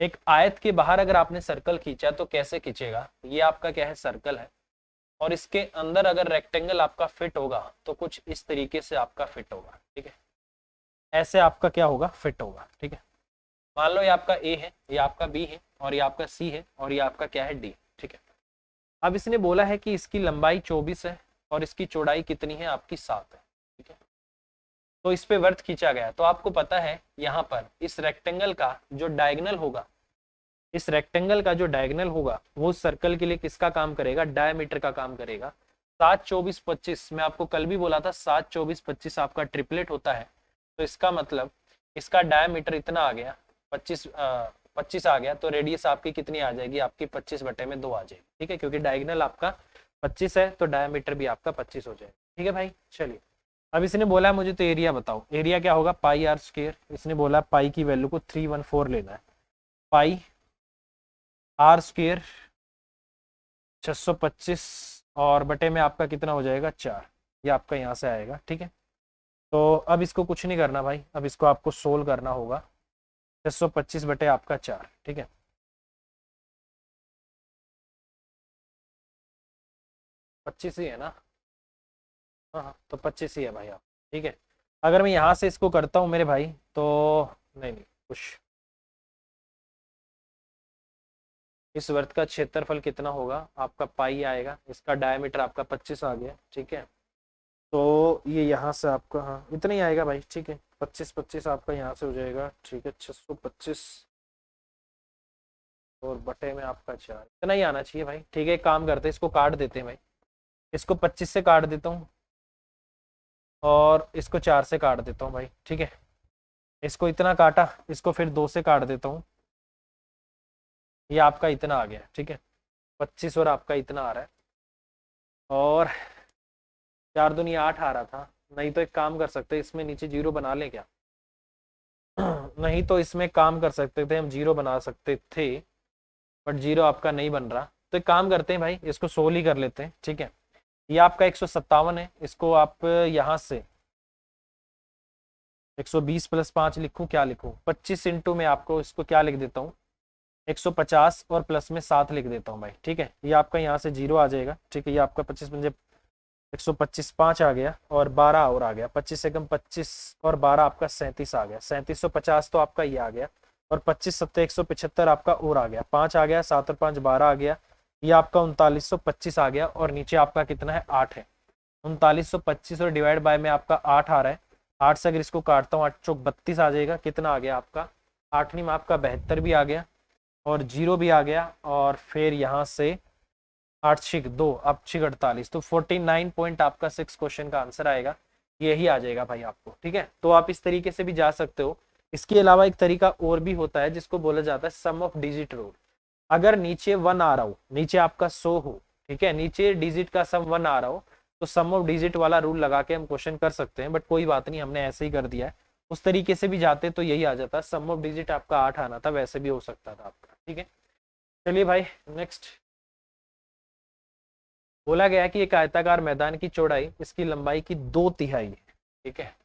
एक आयत के बाहर अगर आपने सर्कल खींचा तो कैसे खींचेगा, ये आपका क्या है, सर्कल है, और इसके अंदर अगर रेक्टेंगल आपका फिट होगा तो कुछ इस तरीके से आपका फिट होगा। ठीक है, ऐसे आपका क्या होगा, फिट होगा। ठीक है, मान लो ये आपका ए है, ये आपका बी है, और ये आपका सी है, और ये आपका क्या है, डी। ठीक है, अब इसने बोला है कि इसकी लंबाई 24 है और इसकी चौड़ाई कितनी है, आपकी 7 है। ठीक है, तो इस पे वर्त खींचा गया, तो आपको पता है यहाँ पर इस रेक्टेंगल का जो डायगोनल होगा, इस रेक्टेंगल का जो डायगोनल होगा वो सर्कल के लिए किसका काम करेगा, डायमीटर का काम करेगा। 7 24 25, मैं आपको कल भी बोला था 7 24 25 आपका ट्रिपलेट होता है, तो इसका मतलब इसका डायमीटर इतना आ गया 25 आ गया, तो रेडियस आपकी कितनी आ जाएगी, आपकी 25/2 आ जाएगी। ठीक है, क्योंकि डायगोनल आपका 25 है तो डायमीटर भी आपका 25 हो जाएगा। ठीक है भाई, चलिए अब इसने बोला है मुझे तो एरिया बताओ, एरिया क्या होगा, पाई आर स्क्वायर। इसने बोला पाई की वैल्यू को 314 लेना है, पाई आर स्क्वायर 625 और बटे में आपका कितना हो जाएगा, 4, ये आपका यहाँ से आएगा। ठीक है, तो अब इसको कुछ नहीं करना भाई, अब इसको आपको सोल्व करना होगा, 625 बटे आपका 4। ठीक है, 25 ही है ना, हाँ हाँ, तो 25 ही है भाई आप। ठीक है, अगर मैं यहाँ से इसको करता हूँ मेरे भाई, तो नहीं नहीं कुछ, इस वृत्त का क्षेत्रफल कितना होगा, आपका पाई आएगा, इसका डायमीटर आपका 25 आ गया, ठीक है। तो ये यहाँ से आपका, हाँ इतना ही आएगा भाई, ठीक है, 25 आपका यहाँ से हो जाएगा, ठीक है, 625 और बटे में आपका 4, इतना ही आना चाहिए भाई, ठीक है। एक काम करते हैं, इसको काट देते हैं भाई, इसको 25 से काट देता हूँ और इसको 4 से काट देता हूँ भाई, ठीक है। इसको इतना काटा, इसको फिर 2 से काट देता हूँ, ये आपका इतना आ गया, ठीक है, 25 और आपका इतना आ रहा है, और 4 दूनी 8 आ रहा था। नहीं तो एक काम कर सकते, इसमें नीचे जीरो बना ले क्या? नहीं तो इसमें काम कर सकते थे, हम जीरो बना सकते थे, बट जीरो आपका नहीं बन रहा। तो एक काम करते हैं भाई, इसको 16 ही कर लेते हैं, ठीक है। ये आपका 157 है, इसको आप यहाँ से 120 + 5 लिखूं, क्या लिखूं, 25 इंटू में आपको इसको क्या लिख देता हूँ, 150 और प्लस में 7 लिख देता हूँ भाई, ठीक है। ये आपका यहाँ से जीरो आ जाएगा, ठीक है। ये आपका 25 पंजे 125, 5 आ गया और 12 और आ गया, 25 से कम 25 और 12 आपका 37 आ गया, 3750 तो आपका ये आ गया, और 25 सत्ते 175 आपका और आ गया, 5 आ गया, 7 और 5 12 आ गया, ये आपका 3925 आ गया, और नीचे आपका कितना है, 8 है। 3925 और डिवाइड बाय में आपका 8 आ रहा है, 8 से अगर इसको काटता हूँ 8 चौक 32 आ जाएगा, कितना आ गया आपका, 8वीं में आपका 72 भी आ गया और जीरो भी आ गया, और फिर यहाँ से 8 छिक 2, अब छिक 48, तो 49 पॉइंट आपका 6 क्वेश्चन का आंसर आएगा, यही आ जाएगा भाई आपको, ठीक है। तो आप इस तरीके से भी जा सकते हो। इसके अलावा एक तरीका और भी होता है जिसको बोला जाता है सम ऑफ डिजिट रूल। अगर नीचे 1 आ रहा हो, नीचे आपका 100 हो, ठीक है, नीचे डिजिट का सम 1 आ रहा हो, तो सम ऑफ डिजिट वाला रूल लगा के हम क्वेश्चन कर सकते हैं, बट कोई बात नहीं, हमने ऐसे ही कर दिया है। उस तरीके से भी जाते तो यही आ जाता, सम ऑफ डिजिट आपका 8 आना था, वैसे भी हो सकता था आपका, ठीक है। चलिए भाई नेक्स्ट, बोला गया कि एक आयताकार मैदान की चौड़ाई इसकी लंबाई की 2/3 है, ठीक है।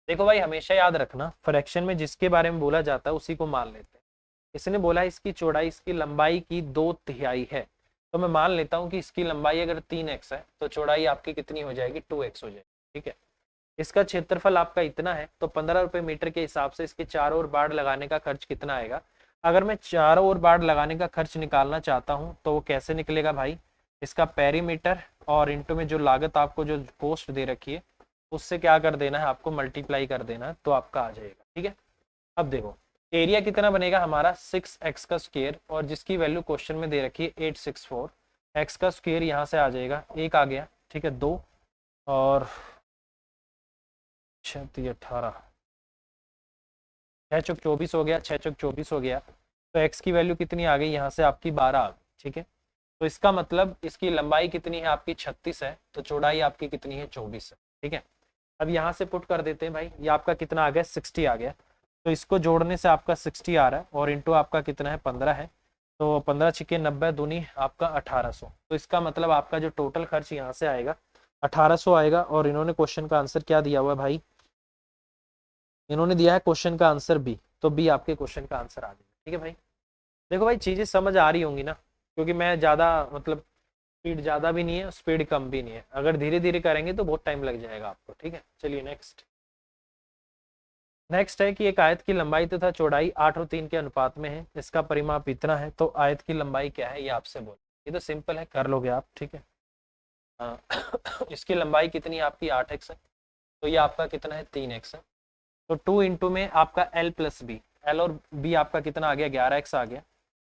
देखो भाई हमेशा याद रखना, फ्रैक्शन में जिसके बारे में बोला जाता है उसी को मान लेते हैं। इसने बोला इसकी चौड़ाई इसकी लंबाई की 2/3 है, तो मैं मान लेता हूँ कि इसकी लंबाई अगर 3x है तो चौड़ाई आपकी कितनी हो जाएगी, 2x हो जाएगी, ठीक है। इसका क्षेत्रफल आपका इतना है, तो 15 रुपए मीटर के हिसाब से इसके चारों ओर बाड़ लगाने का खर्च कितना आएगा। अगर मैं चारों ओर बाड़ लगाने का खर्च निकालना चाहता हूँ तो वो कैसे निकलेगा भाई, इसका पेरीमीटर और इंटू में जो लागत आपको जो कॉस्ट दे रखी है उससे क्या कर देना है, आपको मल्टीप्लाई कर देना है, तो आपका आ जाएगा, ठीक है। अब देखो एरिया कितना बनेगा हमारा 6x का स्क्वायर, और जिसकी वैल्यू क्वेश्चन में दे रखी है 864, x का स्क्वायर यहाँ से आ जाएगा, एक आ गया, ठीक है, 2 और 36 18, 6 चौक 24 हो गया, 6 चौक 24 हो गया, तो x की वैल्यू कितनी आ गई यहाँ से आपकी 12 आ गई, ठीक है। तो इसका मतलब इसकी लंबाई कितनी है आपकी 36 है, तो चौड़ाई आपकी कितनी है 24 है, ठीक है। अब यहाँ से पुट कर देते हैं भाई, ये आपका कितना आ गया 60 आ गया, तो इसको जोड़ने से आपका 60 आ रहा है, और इंटू आपका कितना है 15 है, तो 15 छिके 90 दूनी आपका 1800, तो इसका मतलब आपका जो टोटल खर्च यहाँ से आएगा 1800 आएगा। और इन्होंने क्वेश्चन का आंसर क्या दिया हुआ है भाई, इन्होंने दिया है क्वेश्चन का आंसर बी, तो बी आपके क्वेश्चन का आंसर आ जाएगा, ठीक है भाई। देखो भाई चीजें समझ आ रही होंगी ना, क्योंकि मैं ज्यादा मतलब स्पीड ज्यादा भी नहीं है, स्पीड कम भी नहीं है, अगर धीरे धीरे करेंगे तो बहुत टाइम लग जाएगा आपको, ठीक है। चलिए नेक्स्ट, नेक्स्ट है कि एक आयत की लंबाई तथा चौड़ाई 8 और 3 के अनुपात में है, इसका परिमाप इतना है, तो आयत की लंबाई क्या है ये आपसे बोल, ये तो सिंपल है, कर लोगे आप, ठीक है। इसकी लंबाई कितनी है आपकी 8x है, तो ये आपका कितना है 3x है, तो 2 इंटू में आपका l प्लस बी, एल और बी आपका कितना आ गया 11x आ गया,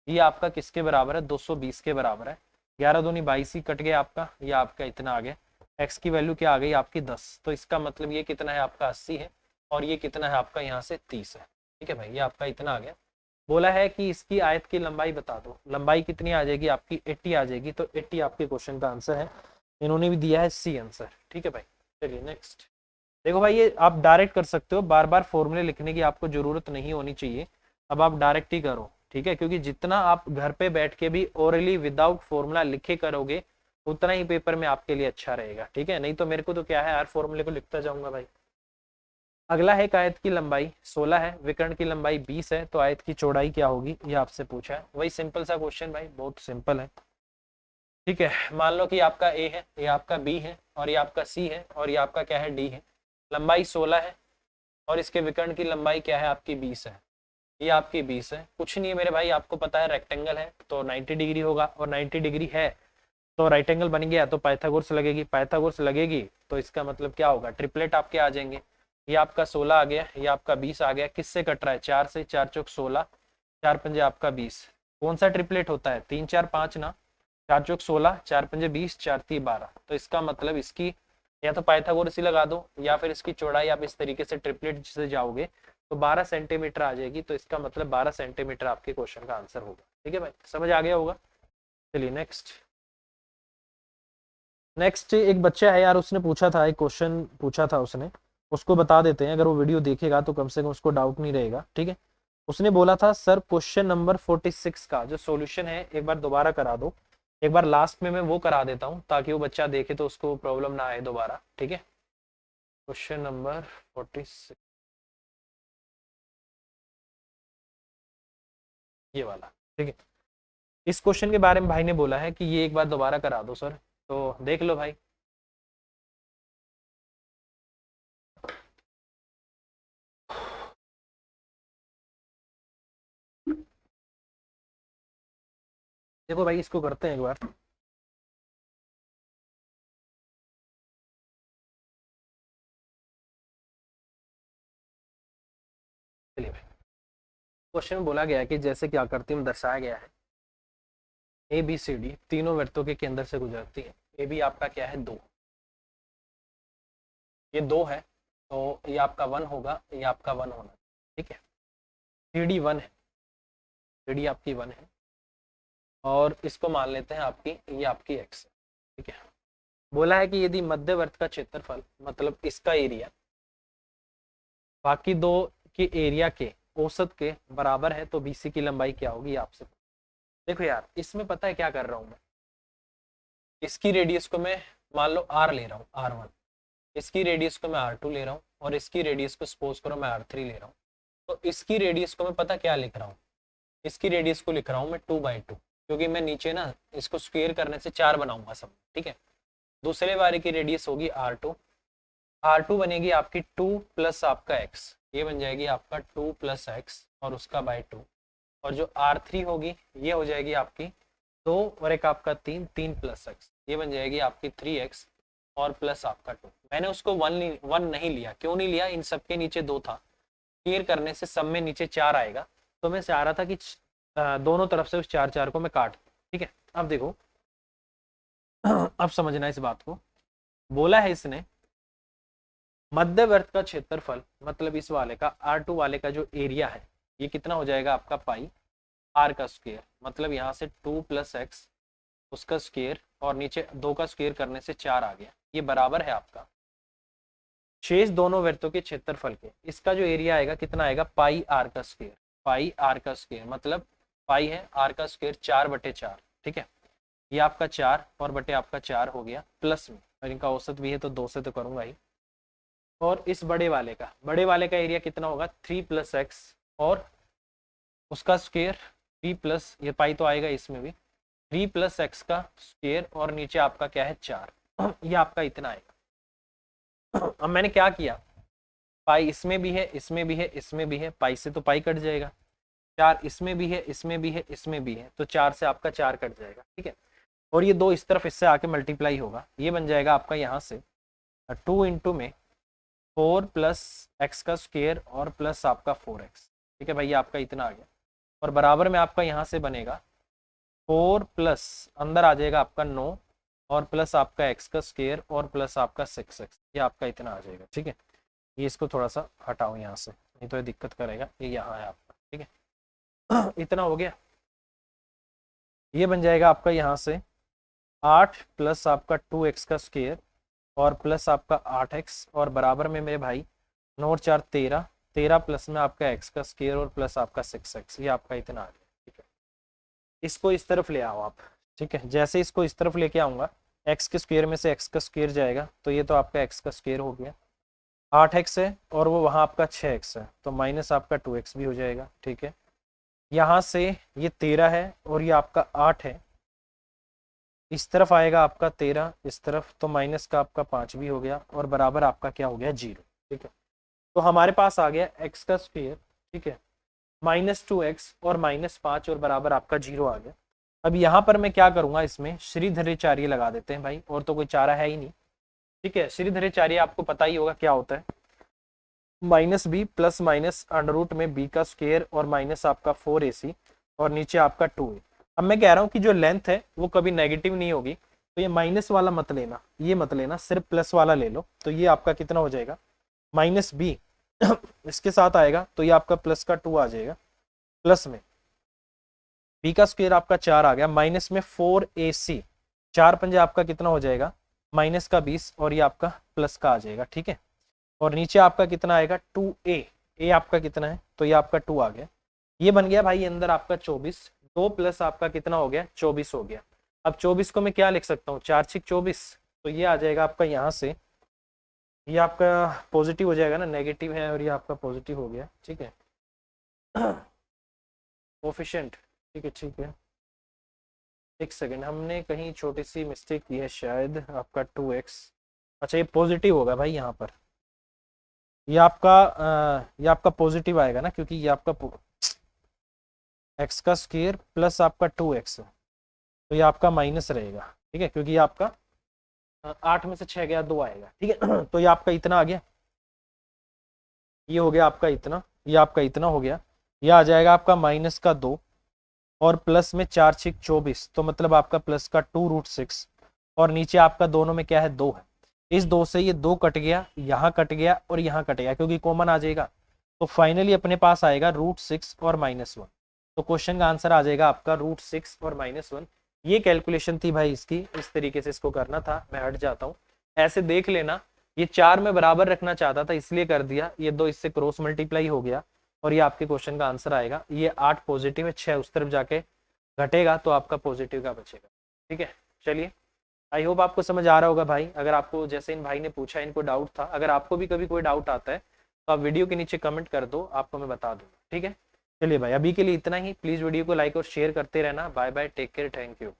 ये आपका किसके बराबर है 220 के बराबर है, 11 दूनी 22 ही कट गया आपका, ये आपका इतना आ गया, x की वैल्यू क्या आ गई आपकी 10, तो इसका मतलब ये कितना है आपका 80 है, और ये कितना है आपका यहाँ से 30 है, ठीक है भाई, ये आपका इतना आ गया। बोला है कि इसकी आयत की लंबाई बता दो, लंबाई कितनी आ जाएगी आपकी 80 आ जाएगी, तो 80 आपके क्वेश्चन का आंसर है, इन्होंने भी दिया है सी आंसर, ठीक है भाई। चलिए नेक्स्ट, देखो भाई ये आप डायरेक्ट कर सकते हो, बार बार फॉर्मूले लिखने की आपको जरूरत नहीं होनी चाहिए, अब आप डायरेक्ट ही करो, ठीक है, क्योंकि जितना आप घर पे बैठ के भी ओरली विदाउट फॉर्मूला लिखे करोगे उतना ही पेपर में आपके लिए अच्छा रहेगा, ठीक है। नहीं तो मेरे को तो क्या है यार फॉर्मूले को लिखता जाऊंगा भाई। अगला है आयत की लंबाई 16 है, विकर्ण की लंबाई 20 है, तो आयत की चौड़ाई क्या होगी ये आपसे पूछा है, वही सिंपल सा क्वेश्चन भाई, बहुत सिंपल है, ठीक है। मान लो कि आपका ए है, ये आपका बी है, और ये आपका सी है, और ये आपका क्या है डी है, लंबाई 16 है, और इसके विकर्ण की लंबाई क्या है आपकी 20 है, ये आपकी 20 है, कुछ नहीं है मेरे भाई, आपको पता है रेक्टेंगल है तो 90 डिग्री होगा, और 90 डिग्री है तो राइट एंगल बन गया, तो पाइथागोरस लगेगी, पाइथागोरस लगेगी तो इसका मतलब क्या होगा, ट्रिपलेट आपके आ जाएंगे। ये आपका 16 आ गया, ये आपका 20 आ गया, किससे कट रहा है, 4 से, 4 चौक 16, 4 पंजे आपका 20। कौन सा ट्रिपलेट होता है, 3 4 5 ना, 4 चौक 16, 4 पंजे 20, 4 3 12, तो इसका मतलब इसकी या तो पाइथागोरस ही लगा दो, या फिर इसकी चौड़ाई आप इस तरीके से ट्रिपलेट से जाओगे तो 12 सेंटीमीटर आ जाएगी, तो इसका मतलब 12 सेंटीमीटर आपके क्वेश्चन का आंसर होगा। ठीक है भाई, समझ आ गया होगा। चलिए नेक्स्ट। नेक्स्ट एक बच्चा है यार, उसने पूछा था, एक क्वेश्चन पूछा था उसने, उसको बता देते हैं, अगर वो वीडियो देखेगा तो कम से कम उसको डाउट नहीं रहेगा। ठीक है, उसने बोला था सर क्वेश्चन नंबर 46 का जो सॉल्यूशन है एक बार दोबारा करा दो। एक बार लास्ट में मैं वो करा देता हूँ ताकि वो बच्चा देखे तो उसको प्रॉब्लम ना आए दोबारा। ठीक है, क्वेश्चन नंबर 46 ये वाला। ठीक है, इस क्वेश्चन के बारे में भाई ने बोला है कि ये एक बार दोबारा करा दो सर, तो देख लो भाई। देखो भाई, इसको करते हैं एक बार। चलिए भाई, क्वेश्चन में बोला गया है कि जैसे कि आकृति में दर्शाया गया है, ए बी सी डी तीनों वृत्तों के केंद्र से गुजरती है। ए बी आपका क्या है, 2, ये 2 है, तो ये आपका 1 होगा, ये आपका 1 होना। ठीक है, सी डी 1 है, सी डी आपकी 1 है, और इसको मान लेते हैं आपकी, ये आपकी एक्स है। ठीक है, बोला है कि यदि मध्यवर्त का क्षेत्रफल मतलब इसका एरिया बाकी दो के एरिया के औसत के बराबर है तो बीसी की लंबाई क्या होगी आपसे। देखो यार, इसमें पता है क्या कर रहा हूं मैं, इसकी रेडियस को मैं मान लो r ले रहा हूँ, r1, इसकी रेडियस को मैं r2 ले रहा हूँ, और इसकी रेडियस को सपोज करो मैं r3 ले रहा हूँ। तो इसकी रेडियस को मैं पता क्या लिख रहा हूँ, इसकी रेडियस को लिख रहा हूँ मैं 2/2, क्योंकि मैं नीचे ना इसको स्क्वेयर करने से 4 बनाऊंगा सब। ठीक है, दूसरे बारे की रेडियस होगी r2, r2 बनेगी आपकी 2 प्लस आपका x, ये बन जाएगी आपका 2 प्लस एक्स और उसका बाय 2, और जो R3 होगी ये हो जाएगी आपकी 2 और एक आपका 3, 3 प्लस एक्स, ये बन जाएगी आपकी 3x और प्लस आपका 2। मैंने उसको 1 नहीं लिया, क्यों नहीं लिया, इन सबके नीचे 2 था, क्लियर करने से सब में नीचे 4 आएगा, तो मैं चाह रहा था कि दोनों तरफ से उस 4 4 को मैं काट दूं। ठीक है, अब देखो अब समझना इस बात को, बोला है इसने मध्यवर्त का क्षेत्रफल मतलब इस वाले का R2 वाले का जो एरिया है ये कितना हो जाएगा आपका पाई r का स्क्वायर, मतलब यहाँ से 2 प्लस एक्स उसका स्क्वायर और नीचे 2 का स्क्वायर करने से 4 आ गया, ये बराबर है आपका शेष दोनों वृत्तों के क्षेत्रफल के, इसका जो एरिया आएगा कितना आएगा, पाई आर का स्क्वायर, पाई आर का स्क्वायर मतलब पाई है आर का स्क्वायर 4/4। ठीक है, ये आपका 4 और बटे आपका 4 हो गया, प्लस में और इनका औसत भी है तो 2 से तो करूंगा ही, और इस बड़े वाले का एरिया कितना होगा 3 प्लस एक्स और उसका स्क्वायर 3 प्लस, ये पाई तो आएगा इसमें भी 3 प्लस एक्स का स्क्वायर और नीचे आपका क्या है 4, ये आपका इतना आएगा। अब मैंने क्या किया, पाई इसमें भी है, इसमें भी है, इसमें भी है, पाई से तो पाई कट जाएगा, 4 इसमें भी है, इसमें भी है, इसमें भी है, तो 4 से आपका 4 कट जाएगा। ठीक है, और ये 2 इस तरफ इससे आके मल्टीप्लाई होगा, ये बन जाएगा आपका यहाँ से 2 इंटू में 4 प्लस एक्स का स्क्वायर और प्लस आपका 4x। ठीक है भाई, ये आपका इतना आ गया, और बराबर में आपका यहाँ से बनेगा 4 प्लस अंदर आ जाएगा आपका 9 और प्लस आपका x का स्क्वायर और प्लस आपका 6x, ये आपका इतना आ जाएगा। ठीक है, ये इसको थोड़ा सा हटाओ यहाँ से, नहीं तो ये दिक्कत करेगा, ये यहाँ है आपका। ठीक है इतना हो गया, ये बन जाएगा आपका यहाँ से 8 प्लस आपका 2x का स्क्वायर और प्लस आपका 8x और बराबर में मेरे भाई 9 और 4 13, 13 प्लस में आपका x का स्क्वायर और प्लस आपका 6x, ये आपका इतना आ गया। ठीक है, इसको इस तरफ ले आओ आप। ठीक है, जैसे इसको इस तरफ लेके आऊंगा x के स्क्वायर में से x का स्क्वायर जाएगा, तो ये तो आपका x का स्क्वायर हो गया, 8x है और वो वहाँ आपका 6x है, तो माइनस आपका 2x भी हो जाएगा। ठीक है, यहाँ से ये 13 है और ये आपका 8 है, इस तरफ आएगा आपका 13, इस तरफ तो माइनस का आपका 5 भी हो गया, और बराबर आपका क्या हो गया 0। ठीक है, तो हमारे पास आ गया x का स्क्वायर, ठीक है, -2x और -5 और बराबर आपका 0 आ गया। अब यहाँ पर मैं क्या करूंगा, इसमें श्रीधराचार्य लगा देते हैं भाई, और तो कोई चारा है ही नहीं। ठीक है, श्रीधराचार्य आपको पता ही होगा क्या होता है, -b plus minus under root में b का स्क्वायर और माइनस आपका 4ac और नीचे आपका 2a। अब मैं कह रहा हूँ कि जो लेंथ है वो कभी नेगेटिव नहीं होगी, तो ये माइनस वाला मत लेना, ये मत लेना, सिर्फ प्लस वाला ले लो। तो ये आपका कितना हो जाएगा, -b इसके साथ आएगा तो ये आपका प्लस का 2 आ जाएगा, प्लस में b का स्क्वायर आपका 4 आ गया, माइनस में 4ac, 4 पंजे आपका कितना हो जाएगा, माइनस का 20 और ये आपका प्लस का आ जाएगा। ठीक है, और नीचे आपका कितना आएगा 2a, a आपका कितना है, तो ये आपका 2 आ गया। ये बन गया भाई अंदर आपका 24, 2 प्लस आपका कितना हो गया 24 हो गया। अब 24 को मैं क्या लिख सकता हूँ, 4 6 24, तो ये आ जाएगा आपका यहाँ से, ये आपका पॉजिटिव हो जाएगा ना, नेगेटिव है और ये आपका पॉजिटिव हो गया। ठीक है, कोफिशिएंट, ठीक है ठीक है, एक सेकेंड, हमने कहीं छोटी सी मिस्टेक की है शायद, आपका 2x, अच्छा ये पॉजिटिव होगा भाई यहाँ पर, ये आपका पॉजिटिव आएगा ना, क्योंकि ये आपका x का स्क्वायर प्लस आपका 2x, तो ये आपका माइनस रहेगा। ठीक है, क्योंकि ये आपका 8 में से 6 गया 2 आएगा। ठीक है, तो ये आपका इतना आ गया, ये हो गया आपका इतना, ये आपका इतना हो गया, ये आ जाएगा आपका माइनस का 2 और प्लस में 4 6 24, तो मतलब आपका प्लस का 2√6 और नीचे आपका दोनों में क्या है 2 है, इस 2 से ये 2 कट गया, यहाँ कट गया और यहाँ कट गया, क्योंकि कॉमन आ जाएगा, तो फाइनली अपने पास आएगा √6 और -1। तो क्वेश्चन का आंसर आ जाएगा आपका √6 और -1। ये कैलकुलेशन थी भाई इसकी, इस तरीके से इसको करना था। मैं हट जाता हूँ, ऐसे देख लेना, ये 4 में बराबर रखना चाहता था इसलिए कर दिया, ये 2 इससे क्रॉस मल्टीप्लाई हो गया और ये आपके क्वेश्चन का आंसर आएगा। ये 8 पॉजिटिव है, 6 उस तरफ जाके घटेगा तो आपका पॉजिटिव का बचेगा। ठीक है, चलिए, आई होप आपको समझ आ रहा होगा भाई। अगर आपको, जैसे इन भाई ने पूछा, इनको डाउट था, अगर आपको भी कभी कोई डाउट आता है तो आप वीडियो के नीचे कमेंट कर दो, आपको मैं बता दूंगा। ठीक है, चलिए भाई, अभी के लिए इतना ही। प्लीज वीडियो को लाइक और शेयर करते रहना। Bye bye, take care, thank you.